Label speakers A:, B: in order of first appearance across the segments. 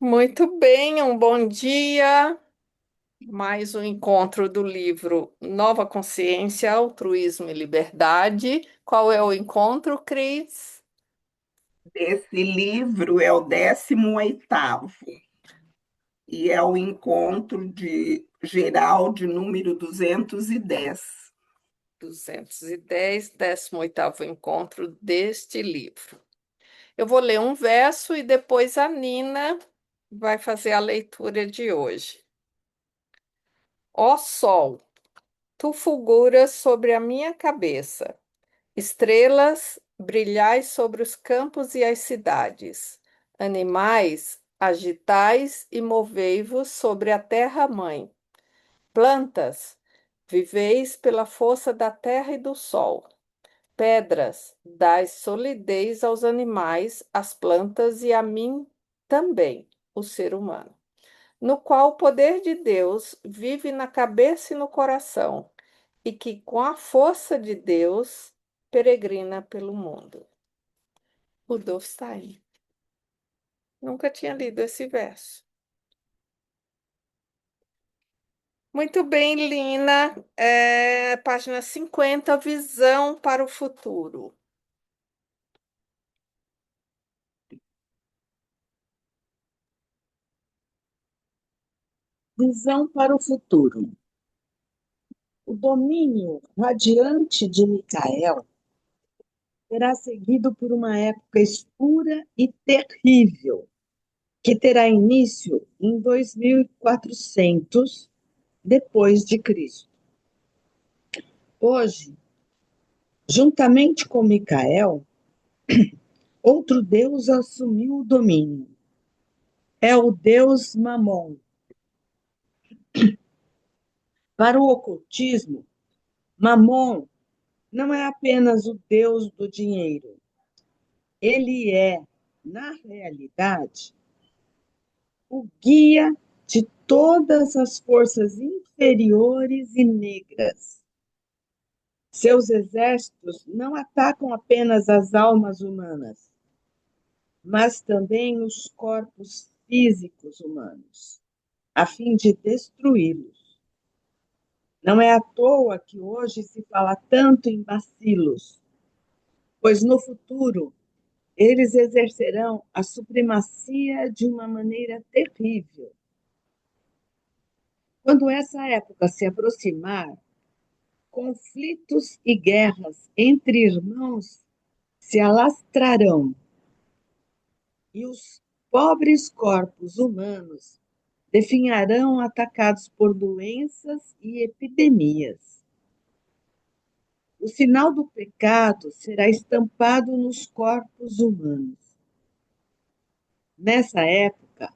A: Muito bem, um bom dia. Mais um encontro do livro Nova Consciência, Altruísmo e Liberdade. Qual é o encontro, Cris?
B: Esse livro é o 18º e é o encontro de geral de número 210.
A: 210, 18º encontro deste livro. Eu vou ler um verso e depois a Nina vai fazer a leitura de hoje. Ó Sol, tu fulguras sobre a minha cabeça. Estrelas, brilhai sobre os campos e as cidades. Animais, agitais e movei-vos sobre a terra-mãe. Plantas, viveis pela força da terra e do sol. Pedras, dais solidez aos animais, às plantas e a mim também, o ser humano, no qual o poder de Deus vive na cabeça e no coração e que, com a força de Deus, peregrina pelo mundo. Rudolf Steiner. Nunca tinha lido esse verso. Muito bem, Lina. Página 50, Visão para o Futuro.
C: Visão para o futuro. O domínio radiante de Micael será seguido por uma época escura e terrível, que terá início em 2400 depois de Cristo. Hoje, juntamente com Micael, outro deus assumiu o domínio. É o deus Mamon. Para o ocultismo, Mamon não é apenas o deus do dinheiro. Ele é, na realidade, o guia de todas as forças inferiores e negras. Seus exércitos não atacam apenas as almas humanas, mas também os corpos físicos humanos, a fim de destruí-los. Não é à toa que hoje se fala tanto em bacilos, pois no futuro eles exercerão a supremacia de uma maneira terrível. Quando essa época se aproximar, conflitos e guerras entre irmãos se alastrarão e os pobres corpos humanos definharão atacados por doenças e epidemias. O sinal do pecado será estampado nos corpos humanos. Nessa época,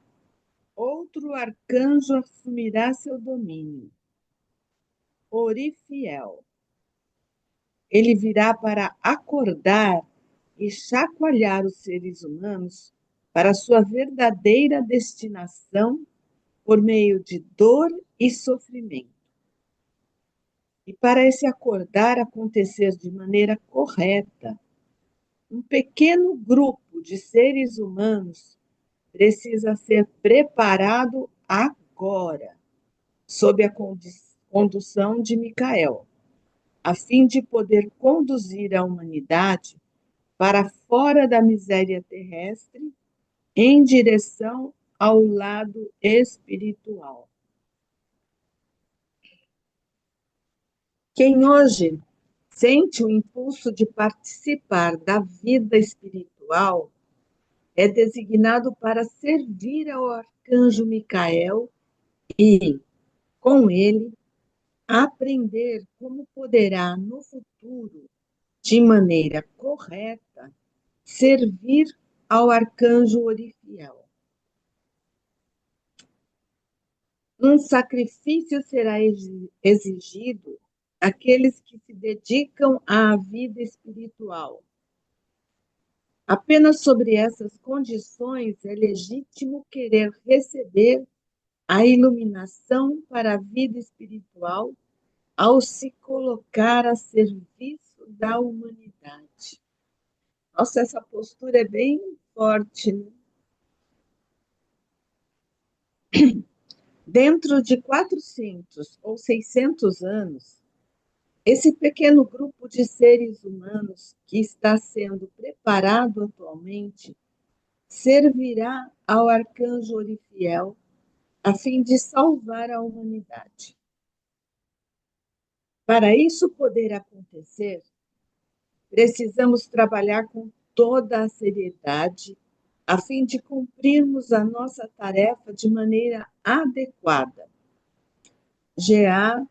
C: outro arcanjo assumirá seu domínio, Orifiel. Ele virá para acordar e chacoalhar os seres humanos para sua verdadeira destinação por meio de dor e sofrimento. E para esse acordar acontecer de maneira correta, um pequeno grupo de seres humanos precisa ser preparado agora, sob a condução de Micael, a fim de poder conduzir a humanidade para fora da miséria terrestre, em direção ao lado espiritual. Quem hoje sente o impulso de participar da vida espiritual é designado para servir ao arcanjo Micael e, com ele, aprender como poderá, no futuro, de maneira correta, servir ao arcanjo Orifiel. Um sacrifício será exigido àqueles que se dedicam à vida espiritual. Apenas sobre essas condições é legítimo querer receber a iluminação para a vida espiritual ao se colocar a serviço da humanidade. Nossa, essa postura é bem forte, né? Dentro de 400 ou 600 anos, esse pequeno grupo de seres humanos que está sendo preparado atualmente servirá ao arcanjo Orifiel a fim de salvar a humanidade. Para isso poder acontecer, precisamos trabalhar com toda a seriedade a fim de cumprirmos a nossa tarefa de maneira adequada. GA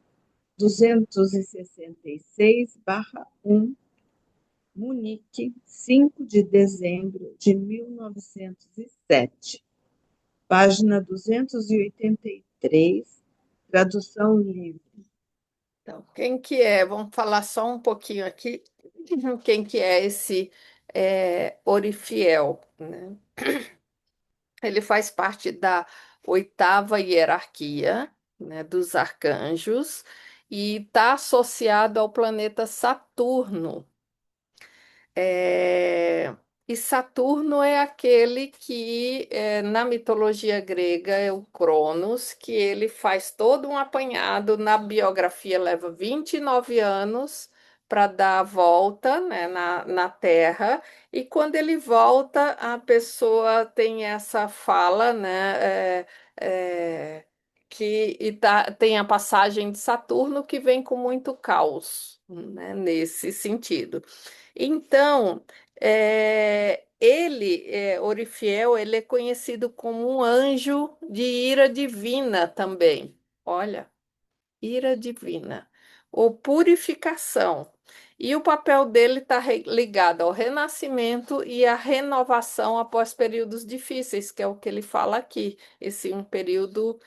C: 266/1, Munique, 5 de dezembro de 1907, página 283, tradução livre.
A: Então, quem que é? Vamos falar só um pouquinho aqui. Quem que é esse Orifiel, né? Ele faz parte da oitava hierarquia, né, dos arcanjos e está associado ao planeta Saturno. É, E Saturno é aquele que, na mitologia grega, é o Cronos, que ele faz todo um apanhado na biografia, leva 29 anos para dar a volta, né, na Terra, e quando ele volta, a pessoa tem essa fala, né, tem a passagem de Saturno que vem com muito caos, né, nesse sentido. Então, Orifiel, ele é conhecido como um anjo de ira divina também. Olha, ira divina, ou purificação. E o papel dele está ligado ao renascimento e à renovação após períodos difíceis, que é o que ele fala aqui. Esse um período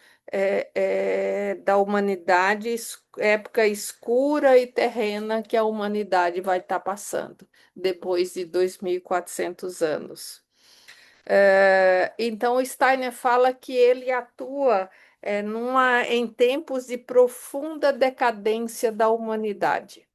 A: da humanidade, época escura e terrena que a humanidade vai estar passando depois de 2.400 anos. Então, o Steiner fala que ele atua em tempos de profunda decadência da humanidade.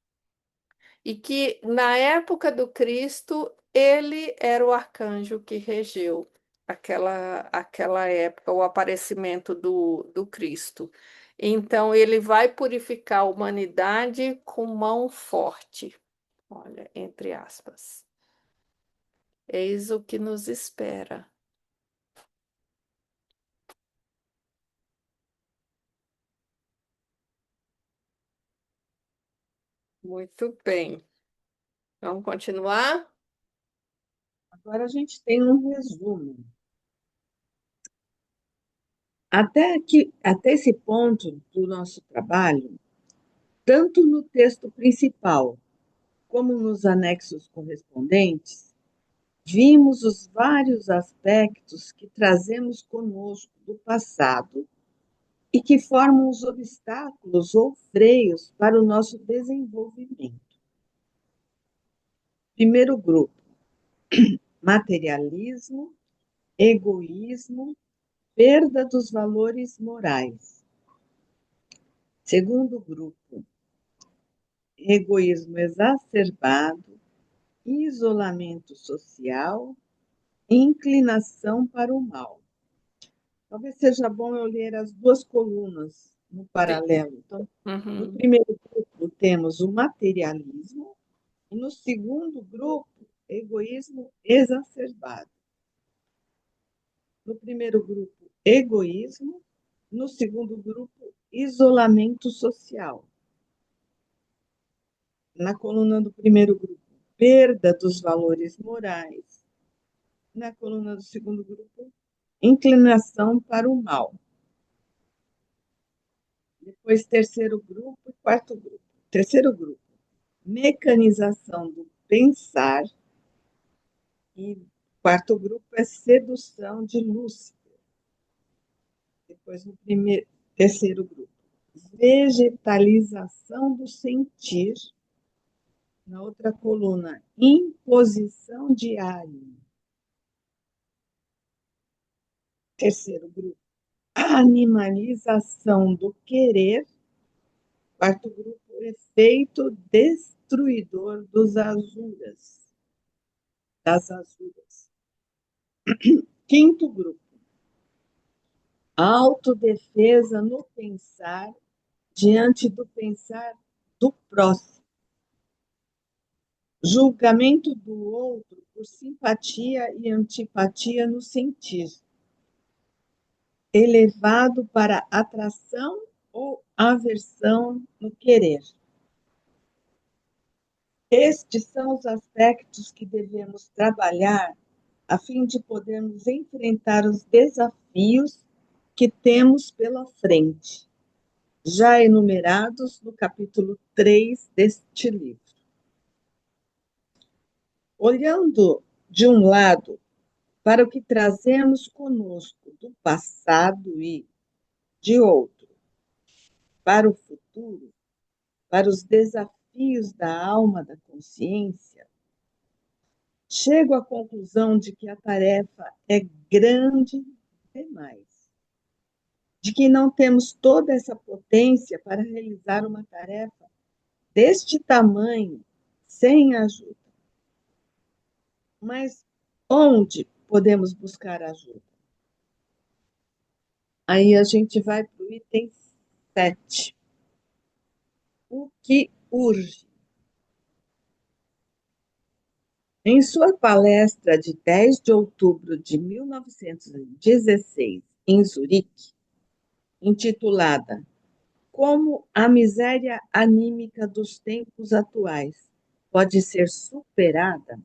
A: E que na época do Cristo, ele era o arcanjo que regeu aquela época, o aparecimento do Cristo. Então, ele vai purificar a humanidade com mão forte. Olha, entre aspas. Eis o que nos espera. Muito bem. Vamos continuar?
C: Agora a gente tem um resumo. Até esse ponto do nosso trabalho, tanto no texto principal como nos anexos correspondentes, vimos os vários aspectos que trazemos conosco do passado e que formam os obstáculos ou freios para o nosso desenvolvimento. Primeiro grupo: materialismo, egoísmo, perda dos valores morais. Segundo grupo: egoísmo exacerbado, isolamento social, inclinação para o mal. Talvez seja bom eu ler as duas colunas no
A: Sim.
C: paralelo. Então, no
A: Uhum.
C: primeiro grupo temos o materialismo e no segundo grupo, egoísmo exacerbado. No primeiro grupo, egoísmo, no segundo grupo, isolamento social. Na coluna do primeiro grupo, perda dos valores morais. Na coluna do segundo grupo, inclinação para o mal. Depois, terceiro grupo e quarto grupo. Terceiro grupo, mecanização do pensar. E quarto grupo é sedução de Lúcifer. Depois, no terceiro grupo, vegetalização do sentir. Na outra coluna, imposição de alho. Terceiro grupo, animalização do querer. Quarto grupo, efeito destruidor das azuras. Quinto grupo, autodefesa no pensar diante do pensar do próximo, julgamento do outro por simpatia e antipatia no sentir, elevado para atração ou aversão no querer. Estes são os aspectos que devemos trabalhar a fim de podermos enfrentar os desafios que temos pela frente, já enumerados no capítulo 3 deste livro. Olhando de um lado para o que trazemos conosco do passado e, de outro, para o futuro, para os desafios da alma da consciência, chego à conclusão de que a tarefa é grande demais, de que não temos toda essa potência para realizar uma tarefa deste tamanho sem ajuda. Mas onde podemos buscar ajuda? Aí a gente vai para o item 7. O que urge? Em sua palestra de 10 de outubro de 1916, em Zurique, intitulada Como a miséria anímica dos tempos atuais pode ser superada,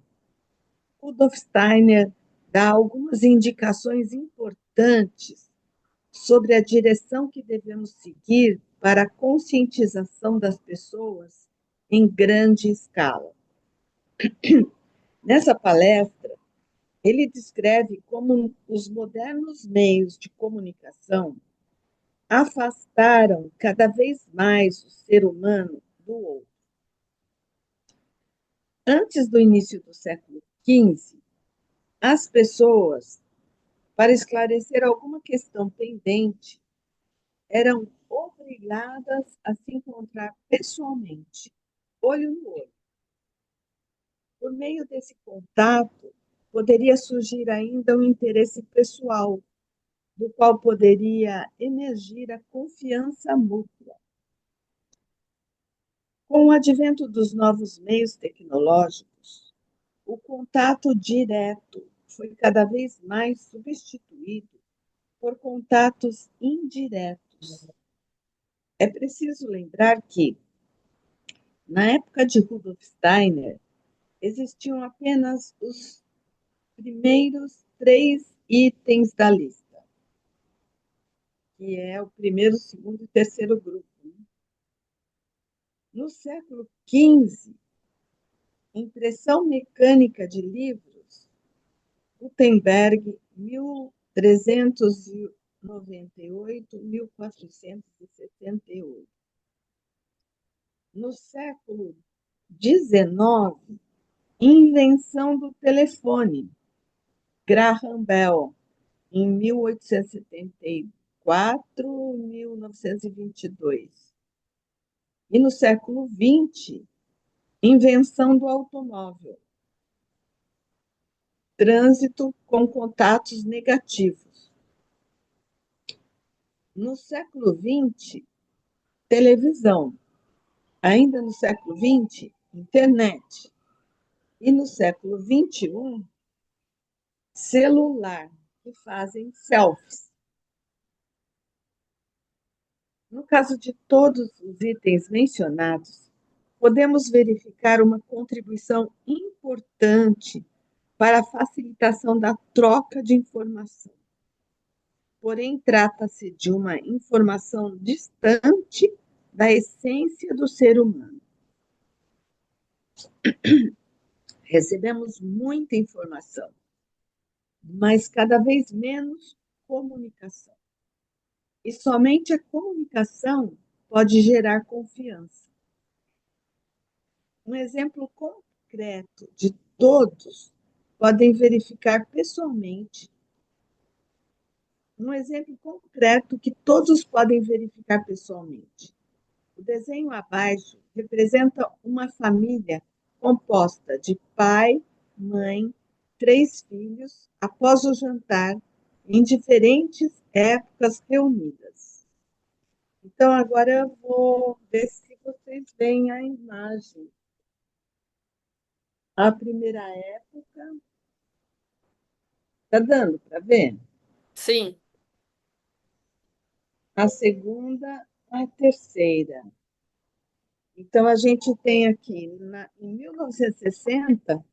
C: Rudolf Steiner dá algumas indicações importantes sobre a direção que devemos seguir para a conscientização das pessoas em grande escala. Nessa palestra, ele descreve como os modernos meios de comunicação afastaram cada vez mais o ser humano do outro. Antes do início do século XV, as pessoas, para esclarecer alguma questão pendente, eram obrigadas a se encontrar pessoalmente, olho no olho. Por meio desse contato, poderia surgir ainda um interesse pessoal, do qual poderia emergir a confiança mútua. Com o advento dos novos meios tecnológicos, o contato direto foi cada vez mais substituído por contatos indiretos. É preciso lembrar que, na época de Rudolf Steiner, existiam apenas os primeiros 3 itens da lista, que é o primeiro, segundo e terceiro grupo. No século XV, impressão mecânica de livros, Gutenberg, 1398, 1468. No século XIX, invenção do telefone, Graham Bell, em 1874, 1922. E no século XX, invenção do automóvel, trânsito com contatos negativos. No século XX, televisão. Ainda no século XX, internet. E no século XXI, celular, que fazem selfies. No caso de todos os itens mencionados, podemos verificar uma contribuição importante para a facilitação da troca de informação. Porém, trata-se de uma informação distante da essência do ser humano. Recebemos muita informação, mas cada vez menos comunicação. E somente a comunicação pode gerar confiança. Um exemplo concreto de todos podem verificar pessoalmente. Um exemplo concreto que todos podem verificar pessoalmente. O desenho abaixo representa uma família composta de pai, mãe, 3 filhos, após o jantar, em diferentes épocas reunidas. Então, agora eu vou ver se vocês veem a imagem. A primeira época, está dando para ver?
A: Sim,
C: A segunda, a terceira. Então, a gente tem aqui, em 1960,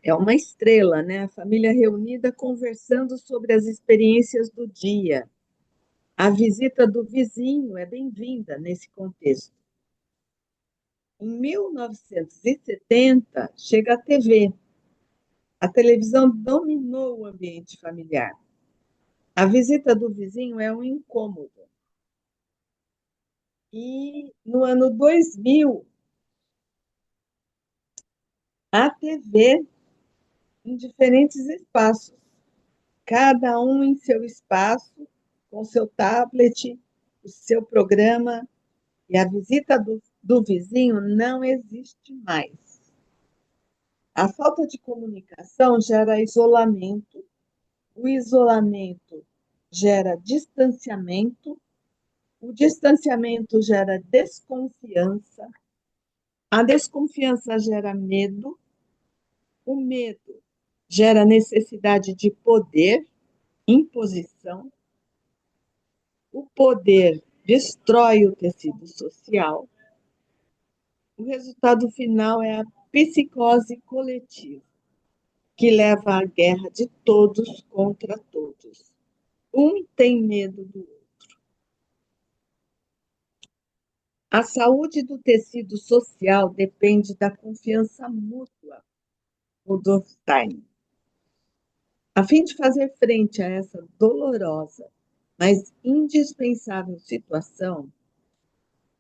C: é uma estrela, né? A família reunida conversando sobre as experiências do dia. A visita do vizinho é bem-vinda nesse contexto. Em 1970, chega a TV. A televisão dominou o ambiente familiar. A visita do vizinho é um incômodo. E no ano 2000, a TV em diferentes espaços, cada um em seu espaço, com seu tablet, o seu programa, e a visita do vizinho não existe mais. A falta de comunicação gera isolamento, o isolamento gera distanciamento, o distanciamento gera desconfiança, a desconfiança gera medo, o medo gera necessidade de poder, imposição, o poder destrói o tecido social, o resultado final é a psicose coletiva, que leva à guerra de todos contra todos. Um tem medo do outro. A saúde do tecido social depende da confiança mútua, Rudolf Steiner. A fim de fazer frente a essa dolorosa, mas indispensável situação,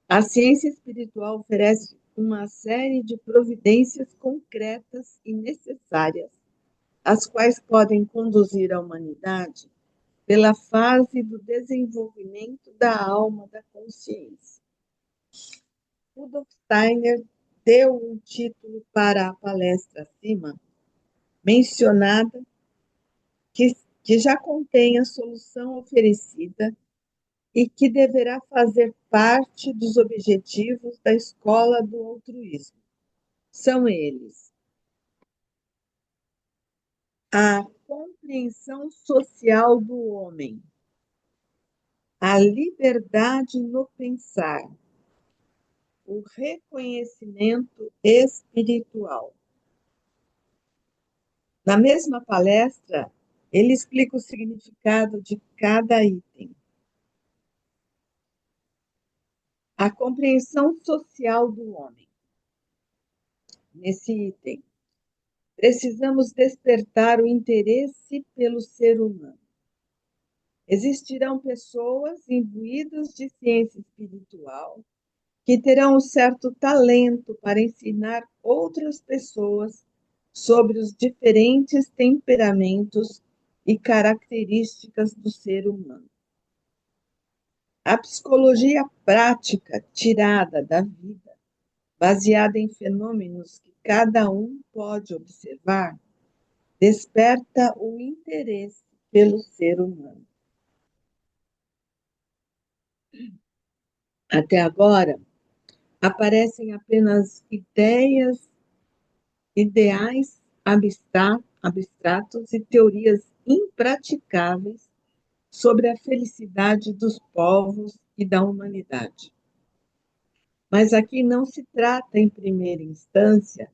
C: a ciência espiritual oferece uma série de providências concretas e necessárias, as quais podem conduzir a humanidade pela fase do desenvolvimento da alma da consciência. Rudolf Steiner deu um título para a palestra acima mencionada, que já contém a solução oferecida e que deverá fazer parte dos objetivos da escola do altruísmo. São eles: a compreensão social do homem, a liberdade no pensar, o reconhecimento espiritual. Na mesma palestra, ele explica o significado de cada item. A compreensão social do homem. Nesse item, precisamos despertar o interesse pelo ser humano. Existirão pessoas imbuídas de ciência espiritual que terão um certo talento para ensinar outras pessoas sobre os diferentes temperamentos e características do ser humano. A psicologia prática tirada da vida, baseada em fenômenos que cada um pode observar, desperta o interesse pelo ser humano. Até agora, aparecem apenas ideais abstratos e teorias impraticáveis sobre a felicidade dos povos e da humanidade. Mas aqui não se trata, em primeira instância,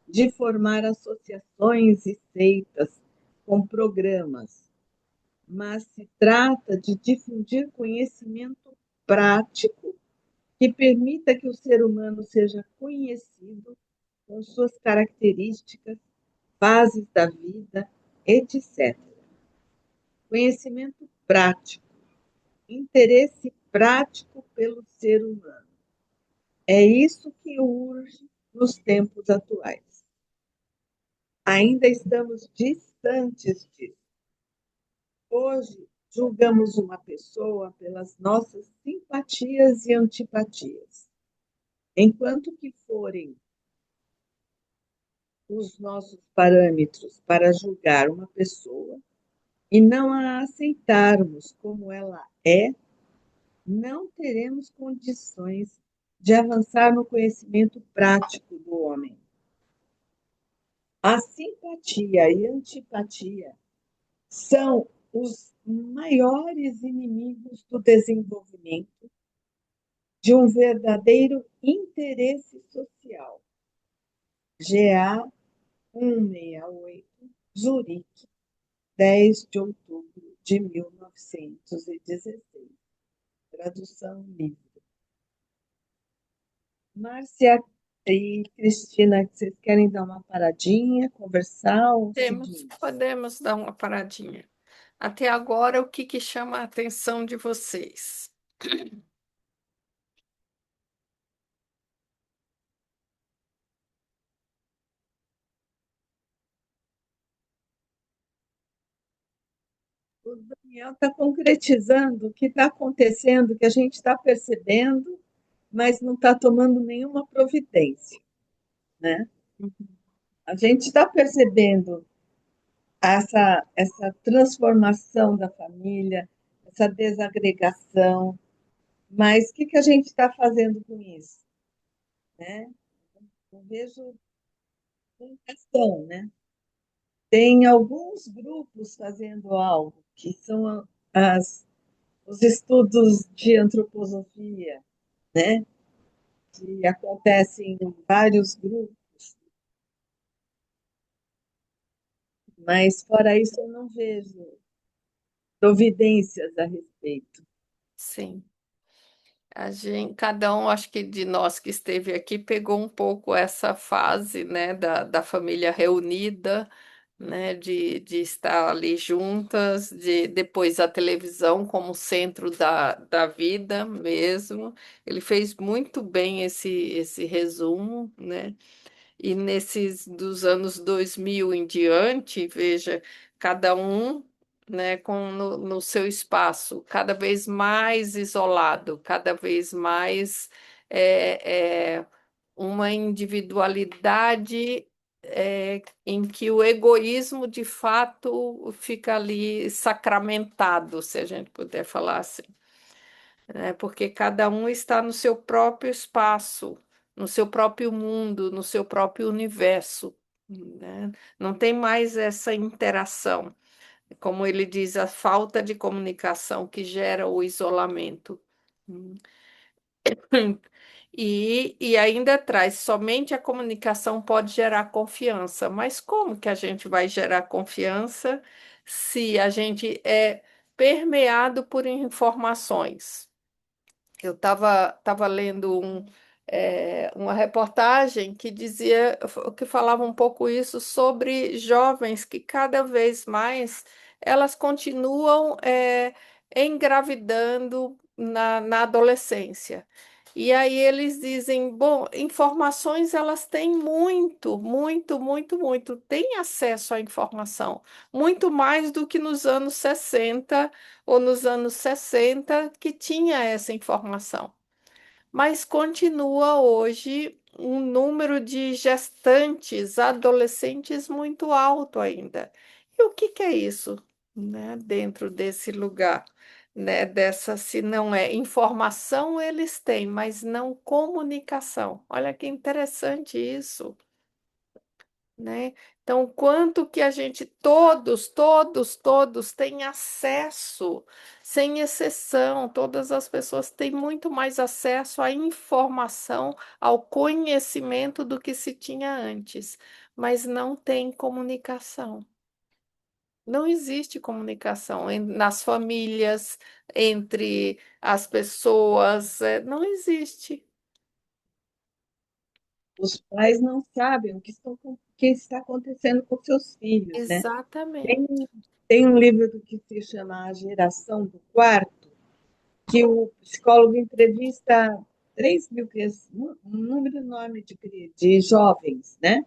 C: de formar associações e seitas com programas, mas se trata de difundir conhecimento prático que permita que o ser humano seja conhecido com suas características, fases da vida, etc. Conhecimento prático, interesse prático pelo ser humano. É isso que urge nos tempos atuais. Ainda estamos distantes disso. Hoje, julgamos uma pessoa pelas nossas simpatias e antipatias, enquanto que forem os nossos parâmetros para julgar uma pessoa e não a aceitarmos como ela é, não teremos condições de avançar no conhecimento prático do homem. A simpatia e a antipatia são os maiores inimigos do desenvolvimento de um verdadeiro interesse social. GA 168, Zurique, 10 de outubro de 1916. Tradução livre. Márcia e Cristina, vocês querem dar uma paradinha, conversar ou seguir?
A: Podemos dar uma paradinha. Até agora, o que que chama a atenção de vocês?
C: O Daniel está concretizando o que está acontecendo, que a gente está percebendo, mas não está tomando nenhuma providência, né? A gente está percebendo essa transformação da família, essa desagregação, mas o que, que a gente está fazendo com isso? Né? Eu vejo comunicação, né? Tem alguns grupos fazendo algo, que são os estudos de antroposofia, né? Que acontecem em vários grupos, mas fora isso eu não vejo providências a respeito.
A: Sim. Cada um, acho que de nós que esteve aqui, pegou um pouco essa fase, né, da família reunida, né, de estar ali juntas, de depois a televisão como centro da vida mesmo. Ele fez muito bem esse resumo, né? E nesses dos anos 2000 em diante, veja, cada um, né, no seu espaço, cada vez mais isolado, cada vez mais é, uma individualidade em que o egoísmo de fato fica ali sacramentado, se a gente puder falar assim, né? Porque cada um está no seu próprio espaço, no seu próprio mundo, no seu próprio universo, né? Não tem mais essa interação. Como ele diz, a falta de comunicação que gera o isolamento. E ainda traz, somente a comunicação pode gerar confiança. Mas como que a gente vai gerar confiança se a gente é permeado por informações? Eu tava lendo uma reportagem que dizia, que falava um pouco isso sobre jovens que cada vez mais elas continuam engravidando na adolescência. E aí eles dizem, bom, informações elas têm muito, muito, muito, muito, têm acesso à informação, muito mais do que nos anos 60 ou nos anos 60 que tinha essa informação. Mas continua hoje um número de gestantes, adolescentes muito alto ainda. E o que que é isso, né, dentro desse lugar, né, dessa, se não é informação, eles têm, mas não comunicação. Olha que interessante isso, né? Então, quanto que a gente, todos têm acesso, sem exceção, todas as pessoas têm muito mais acesso à informação, ao conhecimento do que se tinha antes, mas não tem comunicação. Não existe comunicação nas famílias, entre as pessoas, não existe.
C: Os pais não sabem o que está acontecendo com seus filhos, né? Tem,
A: Exatamente.
C: tem um livro que se chama A Geração do Quarto, que o psicólogo entrevista 3.000 crianças, um número enorme de jovens, né?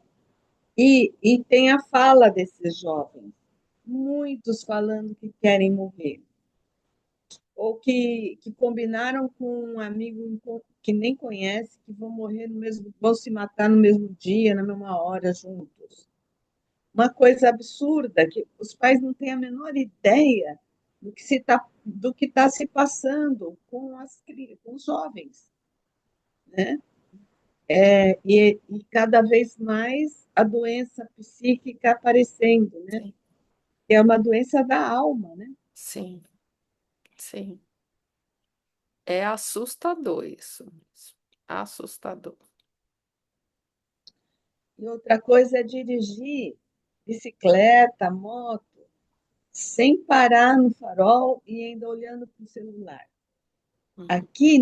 C: E tem a fala desses jovens, muitos falando que querem morrer. ou que combinaram com um amigo que nem conhece, que vão morrer no mesmo, vão se matar no mesmo dia, na mesma hora, juntos. Uma coisa absurda, que os pais não têm a menor ideia do que está se passando com os jovens, né? E cada vez mais a doença psíquica aparecendo, né?
A: Sim,
C: Que é uma doença da alma, né?
A: sim, sim. É assustador isso mesmo. Assustador.
C: E outra coisa é dirigir bicicleta, moto, sem parar no farol e ainda olhando para o celular.
A: Uhum.
C: Aqui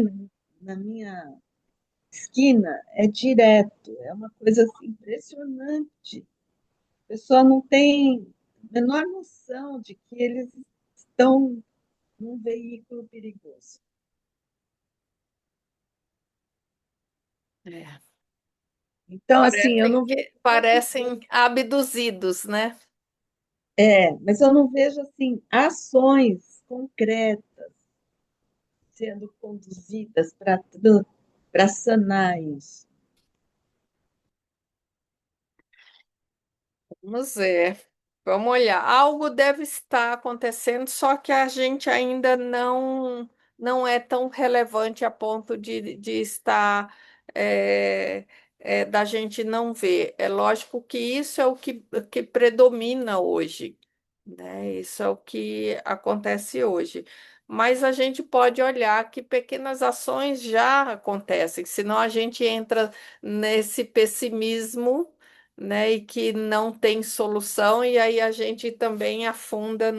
C: na minha esquina é direto, é uma coisa assim, impressionante. A pessoa não tem a menor noção de que eles estão num veículo perigoso.
A: É.
C: Então, assim, eu não vejo
A: Parecem abduzidos, né?
C: mas eu não vejo assim ações concretas sendo conduzidas para sanar isso.
A: Vamos ver. Vamos olhar. Algo deve estar acontecendo, só que a gente ainda não é tão relevante a ponto de estar da gente não ver. É lógico que isso é o que predomina hoje, né? Isso é o que acontece hoje. Mas a gente pode olhar que pequenas ações já acontecem, senão a gente entra nesse pessimismo, né, e que não tem solução, e aí a gente também afunda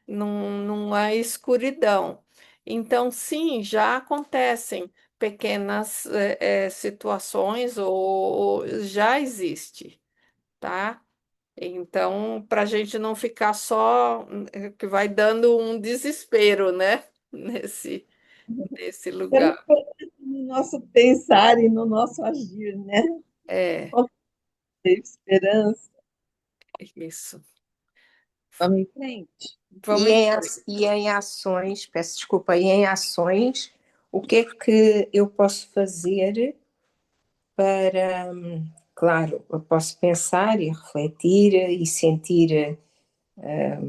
A: numa escuridão. Então, sim, já acontecem pequenas situações, ou já existe, tá? Então, para a gente não ficar só, que vai dando um desespero, né, nesse lugar.
C: No nosso pensar e no nosso agir, né?
A: É,
C: Qual que é a esperança?
A: isso.
C: Vamos em frente.
A: Vamos em frente.
D: E em ações, peço desculpa, e em ações, o que é que eu posso fazer para, claro, eu posso pensar e refletir e sentir,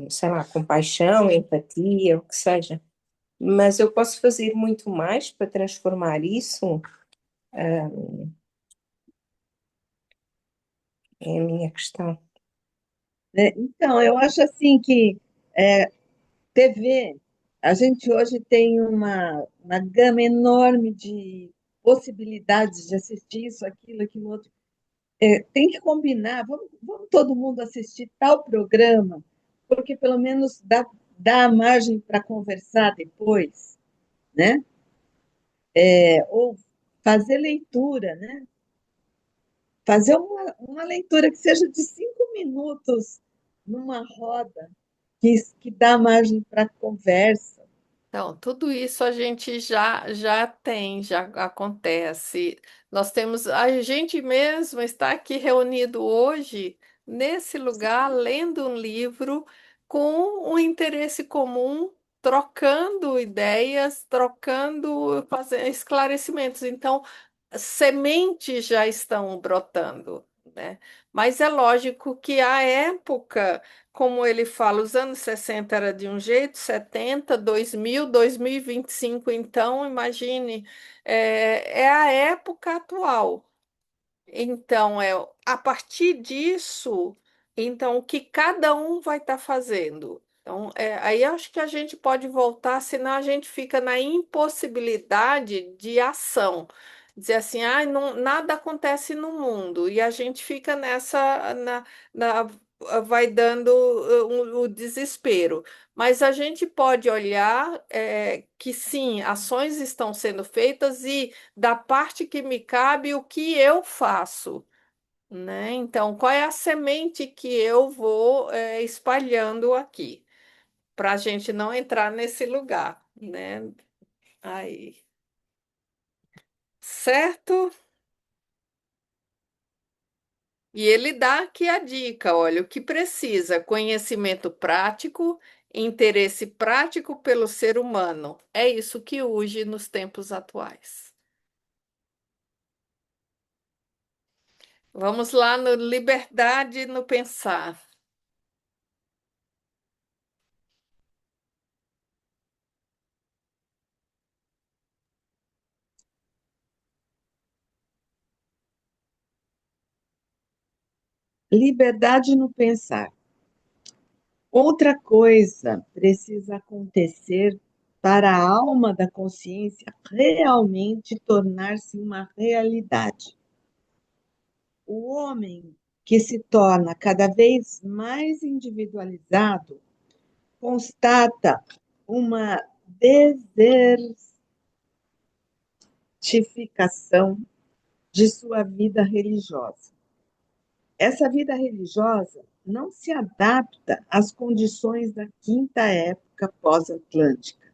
D: sei lá, compaixão, empatia, o que seja, mas eu posso fazer muito mais para transformar isso, é a minha questão.
C: Né? Então, eu acho assim que TV, a gente hoje tem uma gama enorme de possibilidades de assistir isso, aquilo outro. Tem que combinar, vamos todo mundo assistir tal programa, porque pelo menos dá margem para conversar depois, né? Ou fazer leitura, né? Fazer uma leitura que seja de 5 minutos numa roda, que dá margem para conversa.
A: Então, tudo isso a gente já tem, já acontece. Nós temos, a gente mesmo está aqui reunido hoje, nesse lugar, lendo um livro com um interesse comum, trocando ideias, fazendo esclarecimentos. Então, sementes já estão brotando, né? Mas é lógico que a época, como ele fala, os anos 60 era de um jeito, 70, 2000, 2025, então imagine, é a época atual. Então, a partir disso, então, o que cada um vai estar fazendo? Então, aí eu acho que a gente pode voltar, senão a gente fica na impossibilidade de ação. Dizer assim, ah, não, nada acontece no mundo, e a gente fica na- vai dando o desespero. Mas a gente pode olhar que sim, ações estão sendo feitas e da parte que me cabe, o que eu faço, né? Então, qual é a semente que eu vou espalhando aqui, para a gente não entrar nesse lugar, né? Aí, certo? E ele dá aqui a dica, olha, o que precisa: conhecimento prático, interesse prático pelo ser humano. É isso que urge nos tempos atuais. Vamos lá no Liberdade no Pensar.
C: Liberdade no pensar. Outra coisa precisa acontecer para a alma da consciência realmente tornar-se uma realidade. O homem que se torna cada vez mais individualizado constata uma desertificação de sua vida religiosa. Essa vida religiosa não se adapta às condições da quinta época pós-atlântica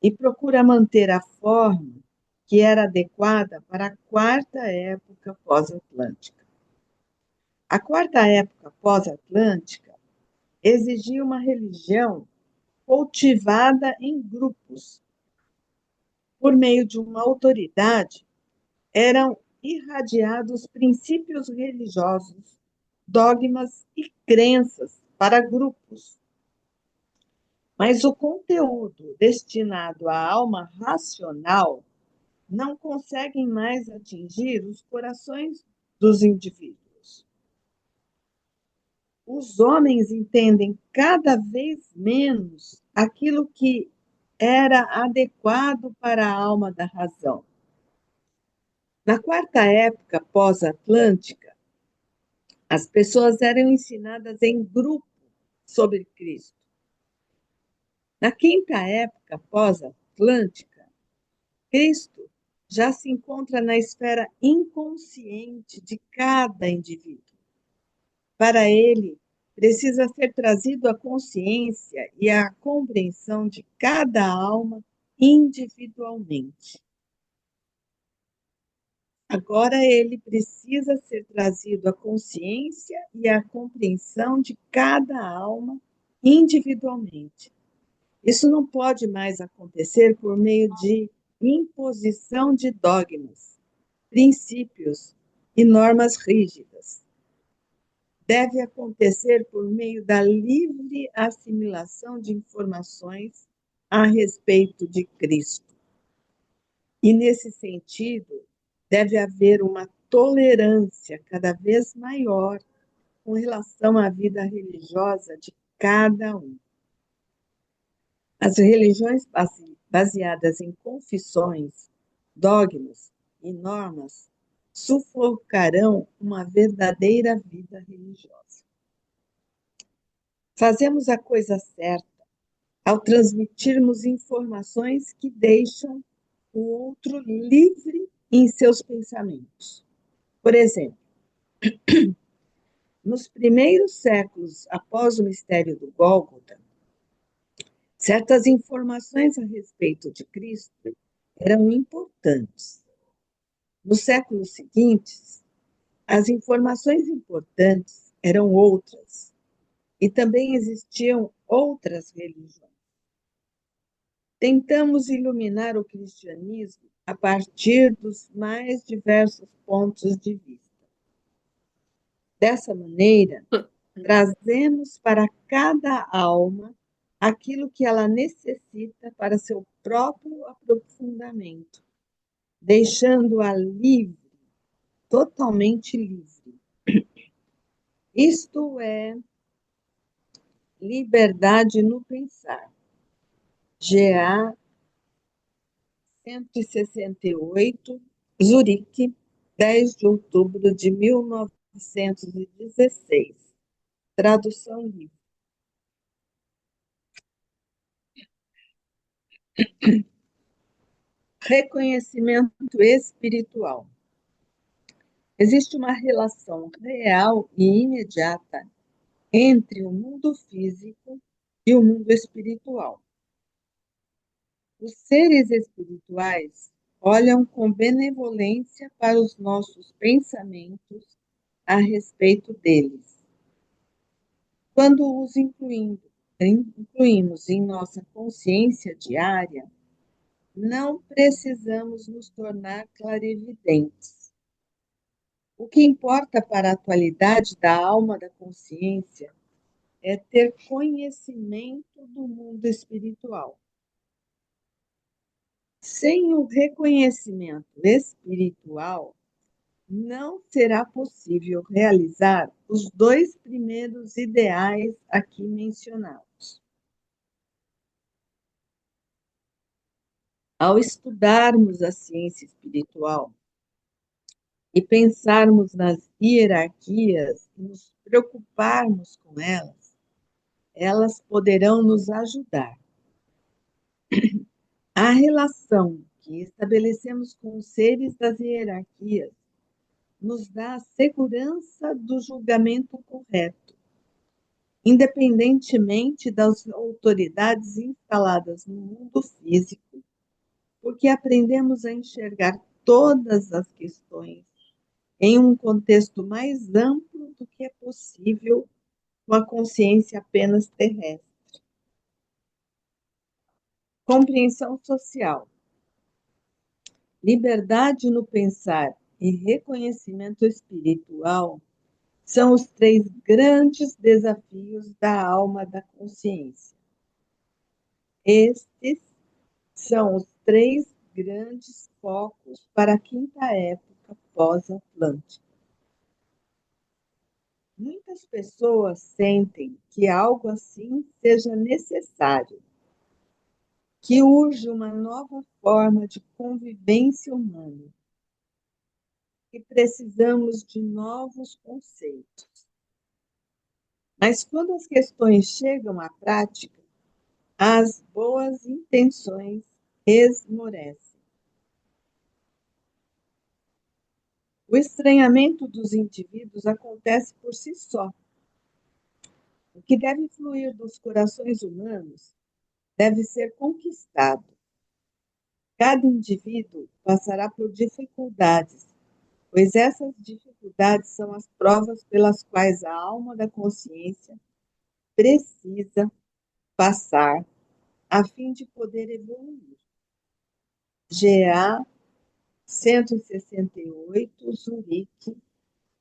C: e procura manter a forma que era adequada para a quarta época pós-atlântica. A quarta época pós-atlântica exigia uma religião cultivada em grupos. Por meio de uma autoridade, eram irradiados princípios religiosos, dogmas e crenças para grupos. Mas o conteúdo destinado à alma racional não consegue mais atingir os corações dos indivíduos. Os homens entendem cada vez menos aquilo que era adequado para a alma da razão. Na quarta época pós-atlântica, as pessoas eram ensinadas em grupo sobre Cristo. Na quinta época pós-atlântica, Cristo já se encontra na esfera inconsciente de cada indivíduo. Para ele, precisa ser trazido a consciência e a compreensão de cada alma individualmente. Agora ele precisa ser trazido à consciência e à compreensão de cada alma individualmente. Isso não pode mais acontecer por meio de imposição de dogmas, princípios e normas rígidas. Deve acontecer por meio da livre assimilação de informações a respeito de Cristo. E, nesse sentido, deve haver uma tolerância cada vez maior com relação à vida religiosa de cada um. As religiões baseadas em confissões, dogmas e normas sufocarão uma verdadeira vida religiosa. Fazemos a coisa certa ao transmitirmos informações que deixam o outro livre em seus pensamentos. Por exemplo, nos primeiros séculos após o mistério do Gólgota, certas informações a respeito de Cristo eram importantes. Nos séculos seguintes, as informações importantes eram outras, e também existiam outras religiões. Tentamos iluminar o cristianismo a partir dos mais diversos pontos de vista. Dessa maneira, trazemos para cada alma aquilo que ela necessita para seu próprio aprofundamento, deixando-a livre, totalmente livre. Isto é liberdade no pensar. GA 168, Zurique, 10 de outubro de 1916. Tradução livre. Reconhecimento espiritual. Existe uma relação real e imediata entre o mundo físico e o mundo espiritual. Os seres espirituais olham com benevolência para os nossos pensamentos a respeito deles, quando os incluindo incluímos em nossa consciência diária, não precisamos nos tornar clarividentes. O que importa para a atualidade da alma da consciência é ter conhecimento do mundo espiritual. Sem o reconhecimento espiritual, não será possível realizar os dois primeiros ideais aqui mencionados. Ao estudarmos a ciência espiritual e pensarmos nas hierarquias e nos preocuparmos com elas, elas poderão nos ajudar. A relação que estabelecemos com os seres das hierarquias nos dá a segurança do julgamento correto, independentemente das autoridades instaladas no mundo físico, porque aprendemos a enxergar todas as questões em um contexto mais amplo do que é possível com a consciência apenas terrestre. Compreensão social. Liberdade no pensar e reconhecimento espiritual são os três grandes desafios da alma da consciência. Estes são os três grandes focos para a quinta época pós-atlântica. Muitas pessoas sentem que algo assim seja necessário, que urge uma nova forma de convivência humana, que precisamos de novos conceitos. Mas quando as questões chegam à prática, as boas intenções esmorecem. O estranhamento dos indivíduos acontece por si só. O que deve fluir dos corações humanos deve ser conquistado. Cada indivíduo passará por dificuldades, pois essas dificuldades são as provas pelas quais a alma da consciência precisa passar a fim de poder evoluir. GA 168, Zurique,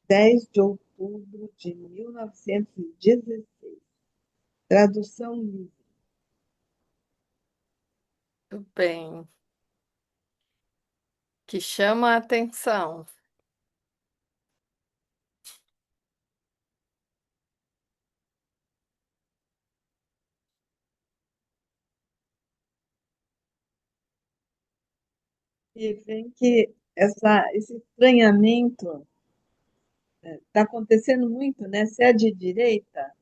C: 10 de outubro de 1916. Tradução livre.
A: Tudo bem. Que chama a atenção.
C: E vem que esse estranhamento está acontecendo muito, né? Se é de direita,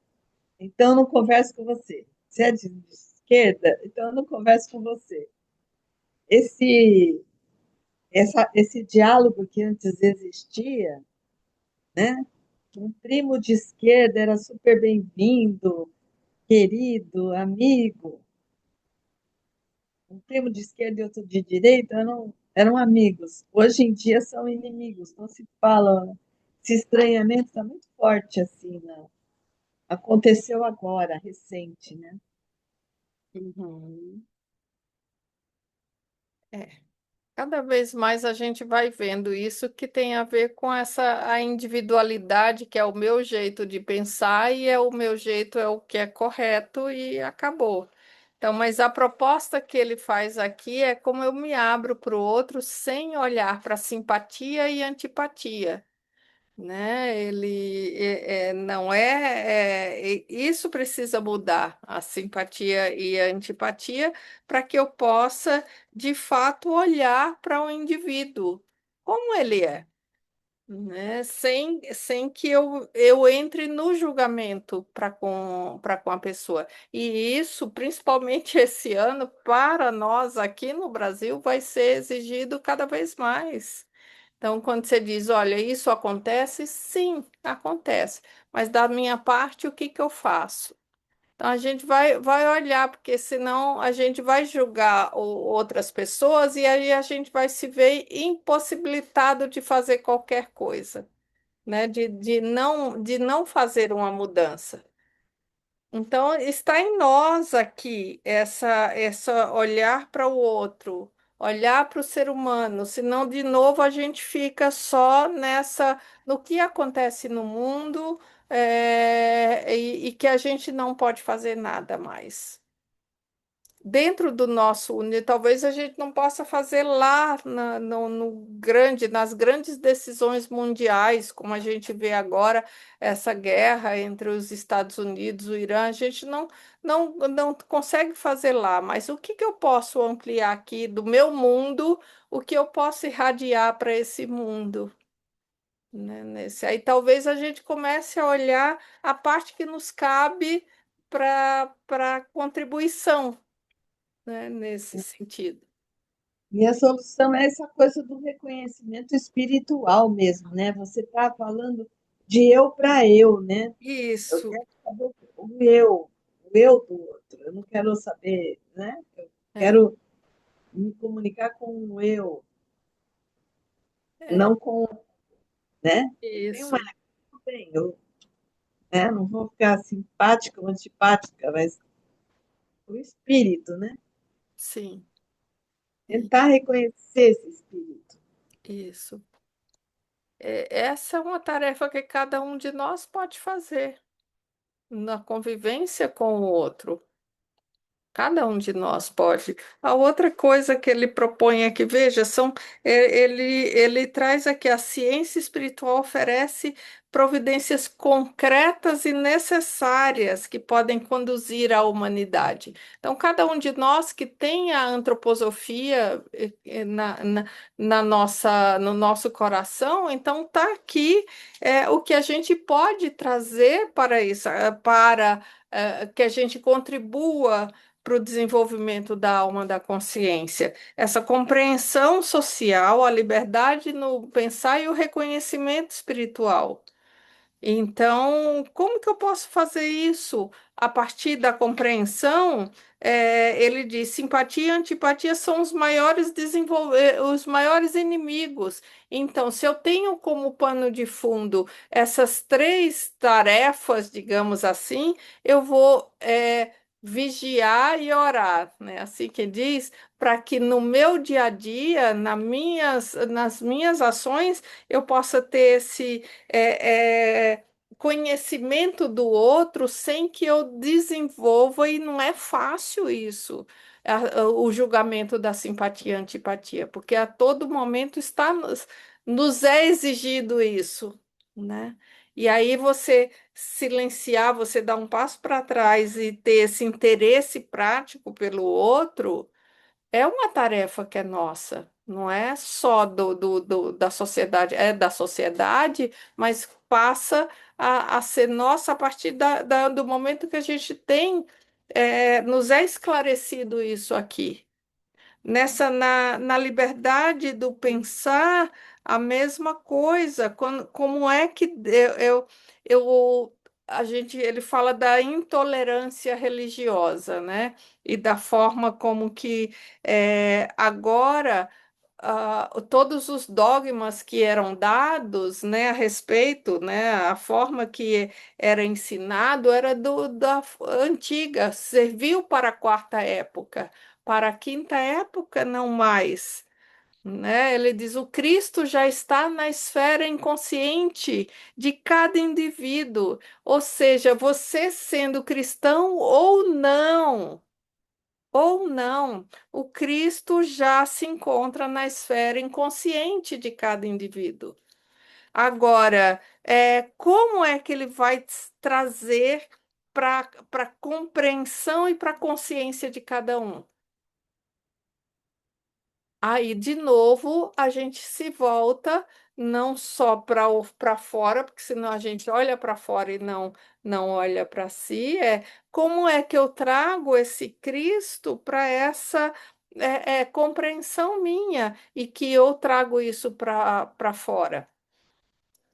C: então eu não converso com você. Se é de esquerda, então eu não converso com você. Esse diálogo que antes existia, né? Um primo de esquerda era super bem-vindo, querido, amigo. Um primo de esquerda e outro de direita eram amigos. Hoje em dia são inimigos, não se falam. Esse estranhamento está muito forte assim, né? Aconteceu agora, recente, né?
A: Uhum. É. Cada vez mais a gente vai vendo isso que tem a ver com essa a individualidade, que é o meu jeito de pensar e é o meu jeito, é o que é correto e acabou. Então, mas a proposta que ele faz aqui é como eu me abro para o outro sem olhar para simpatia e antipatia, né? Ele não isso precisa mudar, a simpatia e a antipatia, para que eu possa, de fato, olhar para o indivíduo como ele é, né? Sem que eu entre no julgamento para com a pessoa. E isso, principalmente esse ano, para nós aqui no Brasil, vai ser exigido cada vez mais. Então, quando você diz, olha, isso acontece, sim, acontece. Mas da minha parte, o que que eu faço? Então, a gente vai olhar, porque senão a gente vai julgar outras pessoas e aí a gente vai se ver impossibilitado de fazer qualquer coisa, né? De não fazer uma mudança. Então, está em nós aqui essa olhar para o outro, olhar para o ser humano, senão, de novo, a gente fica só no que acontece no mundo, e que a gente não pode fazer nada mais dentro do nosso talvez a gente não possa fazer lá no grande, nas grandes decisões mundiais, como a gente vê agora, essa guerra entre os Estados Unidos e o Irã, a gente não consegue fazer lá, mas o que que eu posso ampliar aqui do meu mundo, o que eu posso irradiar para esse mundo? Né? Aí talvez a gente comece a olhar a parte que nos cabe para contribuição, né, nesse sentido.
C: E a solução é essa coisa do reconhecimento espiritual mesmo, né? Você está falando de eu para eu, né? Eu
A: Isso,
C: quero saber o eu do outro. Eu não quero saber, né? Eu
A: é,
C: quero me comunicar com o eu,
A: é,
C: não com, né? Tem uma
A: isso,
C: bem, eu, né? Não vou ficar simpática ou antipática, mas o espírito, né?
A: sim, i-
C: Tentar reconhecer esse espírito.
A: isso. Essa é uma tarefa que cada um de nós pode fazer na convivência com o outro. Cada um de nós pode. A outra coisa que ele propõe aqui, veja, ele traz aqui a ciência espiritual oferece providências concretas e necessárias que podem conduzir a humanidade. Então, cada um de nós que tem a antroposofia no nosso coração, então está aqui o que a gente pode trazer para isso, para que a gente contribua para o desenvolvimento da alma da consciência. Essa compreensão social, a liberdade no pensar e o reconhecimento espiritual. Então, como que eu posso fazer isso? A partir da compreensão, ele diz: simpatia e antipatia são os maiores inimigos. Então, se eu tenho como pano de fundo essas três tarefas, digamos assim, eu vou vigiar e orar, né? Assim que diz, para que no meu dia a dia, nas minhas ações, eu possa ter esse conhecimento do outro sem que eu desenvolva, e não é fácil isso, o julgamento da simpatia e antipatia, porque a todo momento nos é exigido isso, né? E aí você silenciar, você dar um passo para trás e ter esse interesse prático pelo outro é uma tarefa que é nossa, não é só da sociedade, é da sociedade, mas passa a ser nossa a partir do momento que a gente tem, nos é esclarecido isso aqui. Na liberdade do pensar, a mesma coisa. Como é que ele fala da intolerância religiosa, né? E da forma como que agora todos os dogmas que eram dados, né, a respeito, né, a forma que era ensinado era da antiga, serviu para a quarta época, para a quinta época não mais. Né? Ele diz: o Cristo já está na esfera inconsciente de cada indivíduo, ou seja, você sendo cristão ou não, o Cristo já se encontra na esfera inconsciente de cada indivíduo. Agora, como é que ele vai trazer para a compreensão e para a consciência de cada um? Aí, de novo, a gente se volta não só para fora, porque senão a gente olha para fora e não olha para si. Como é que eu trago esse Cristo para essa compreensão minha e que eu trago isso para fora?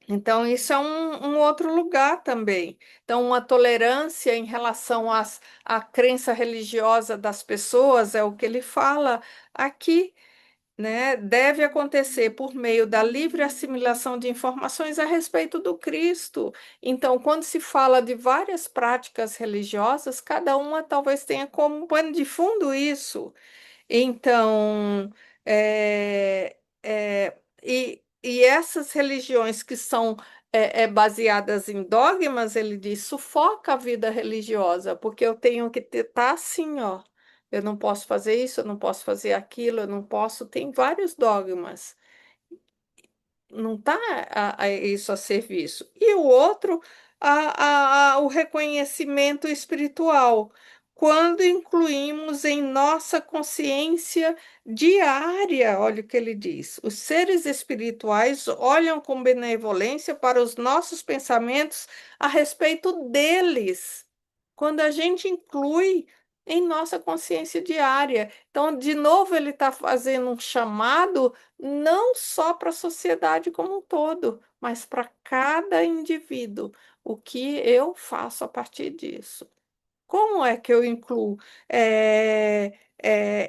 A: Então, isso é um outro lugar também. Então, uma tolerância em relação à crença religiosa das pessoas é o que ele fala aqui. né, deve acontecer por meio da livre assimilação de informações a respeito do Cristo. Então, quando se fala de várias práticas religiosas, cada uma talvez tenha como pano de fundo isso. Então, e essas religiões que são baseadas em dogmas, ele diz, sufoca a vida religiosa, porque eu tenho que estar assim, ó. Eu não posso fazer isso, eu não posso fazer aquilo, eu não posso. Tem vários dogmas, não está isso a serviço. E o outro, o reconhecimento espiritual, quando incluímos em nossa consciência diária, olha o que ele diz: os seres espirituais olham com benevolência para os nossos pensamentos a respeito deles, quando a gente inclui em nossa consciência diária. Então, de novo, ele está fazendo um chamado não só para a sociedade como um todo, mas para cada indivíduo. O que eu faço a partir disso? Como é que eu incluo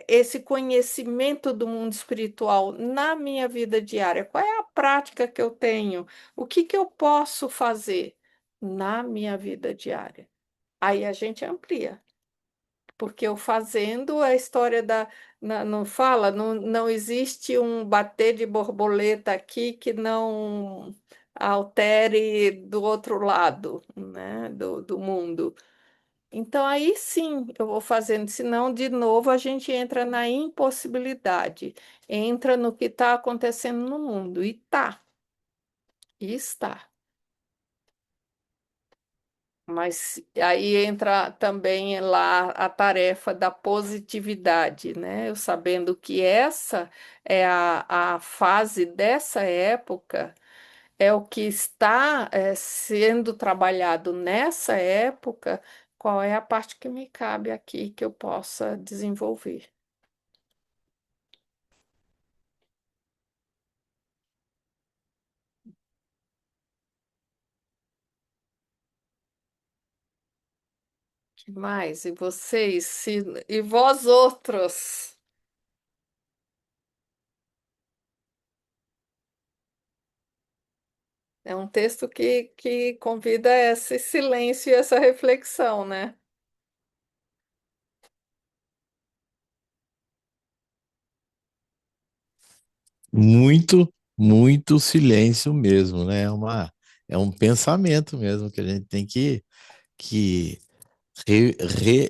A: esse conhecimento do mundo espiritual na minha vida diária? Qual é a prática que eu tenho? O que que eu posso fazer na minha vida diária? Aí a gente amplia. Porque o fazendo, a história não fala, não existe um bater de borboleta aqui que não altere do outro lado, né, do mundo. Então, aí sim eu vou fazendo, senão, de novo, a gente entra na impossibilidade, entra no que está acontecendo no mundo, e está. Mas aí entra também lá a tarefa da positividade, né? Eu sabendo que essa é a fase dessa época, é o que está sendo trabalhado nessa época, qual é a parte que me cabe aqui que eu possa desenvolver. Que mais? E vocês? E vós outros? É um texto que convida esse silêncio e essa reflexão, né?
E: Muito, muito silêncio mesmo, né? É um pensamento mesmo que a gente tem que re- re-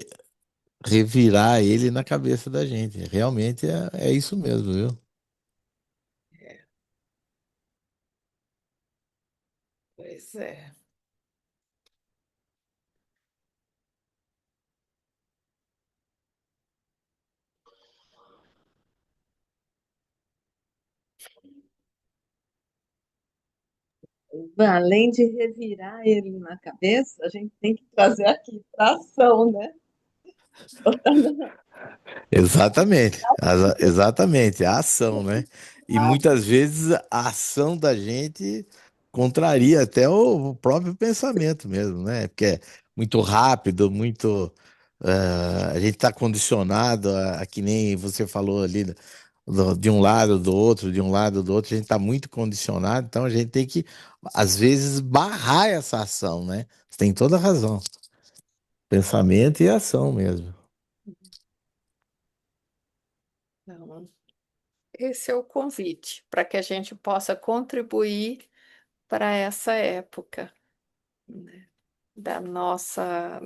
E: revirar ele na cabeça da gente. Realmente é isso mesmo, viu?
A: Pois é.
C: Além de revirar ele na cabeça, a gente tem que trazer aqui para ação, né?
E: Exatamente, exatamente, a ação, né? E muitas vezes a ação da gente contraria até o próprio pensamento mesmo, né? Porque é muito rápido, muito. A gente está condicionado a que nem você falou ali, de um lado, do outro, de um lado, do outro, a gente está muito condicionado, então a gente tem que, às vezes, barrar essa ação, né? Você tem toda a razão. Pensamento e ação mesmo.
A: Então, esse é o convite para que a gente possa contribuir para essa época, né, da nossa.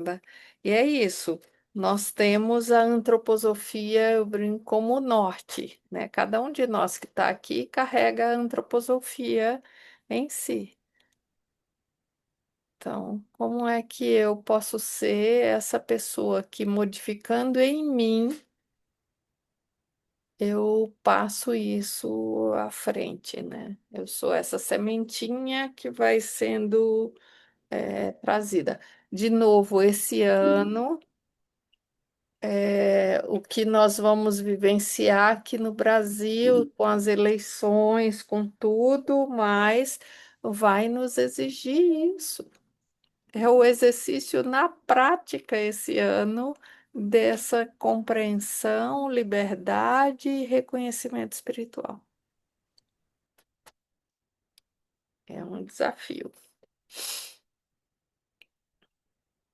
A: E é isso. Nós temos a antroposofia, eu brinco, como norte, né? Cada um de nós que está aqui carrega a antroposofia em si. Então, como é que eu posso ser essa pessoa que, modificando em mim, eu passo isso à frente, né? Eu sou essa sementinha que vai sendo trazida. De novo, esse ano, o que nós vamos vivenciar aqui no Brasil, com as eleições, com tudo, mas vai nos exigir isso. É o exercício na prática esse ano dessa compreensão, liberdade e reconhecimento espiritual. É um desafio.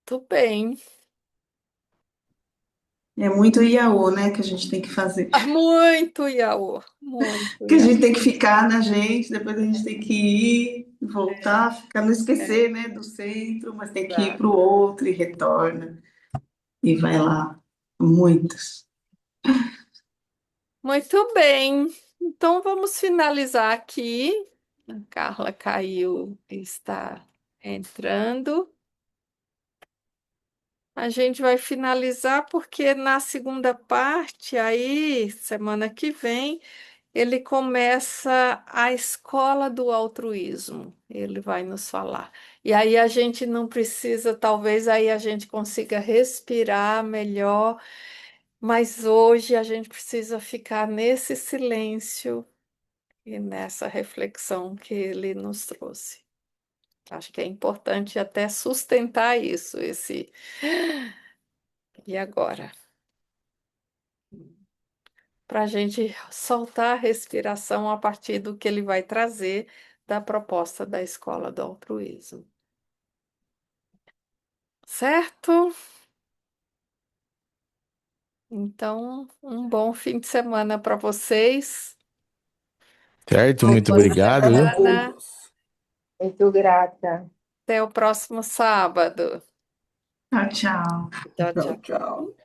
A: Tudo bem.
F: É muito iaô, né, que a gente tem que fazer.
A: Muito Iaô, muito
F: Que a
A: Iaô.
F: gente tem que ficar na gente, depois a gente tem que ir, voltar, ficar, não
A: É,
F: esquecer, né, do centro, mas tem que ir para o
A: exato.
F: outro e retorna. E vai lá. Muitas.
A: Muito bem. Então vamos finalizar aqui. A Carla caiu e está entrando. A gente vai finalizar porque na segunda parte, aí, semana que vem, ele começa a escola do altruísmo. Ele vai nos falar. E aí a gente não precisa, talvez aí a gente consiga respirar melhor, mas hoje a gente precisa ficar nesse silêncio e nessa reflexão que ele nos trouxe. Acho que é importante até sustentar isso, esse e agora, para a gente soltar a respiração a partir do que ele vai trazer da proposta da escola do altruísmo. Certo? Então, um bom fim de semana para vocês.
E: Certo?
A: Boa
E: Muito
B: Para
E: obrigado, viu?
A: semana.
B: todos.
D: Muito grata.
A: Até o próximo sábado.
F: Tchau, tchau.
A: Tchau,
B: Tchau,
A: tchau.
B: tchau.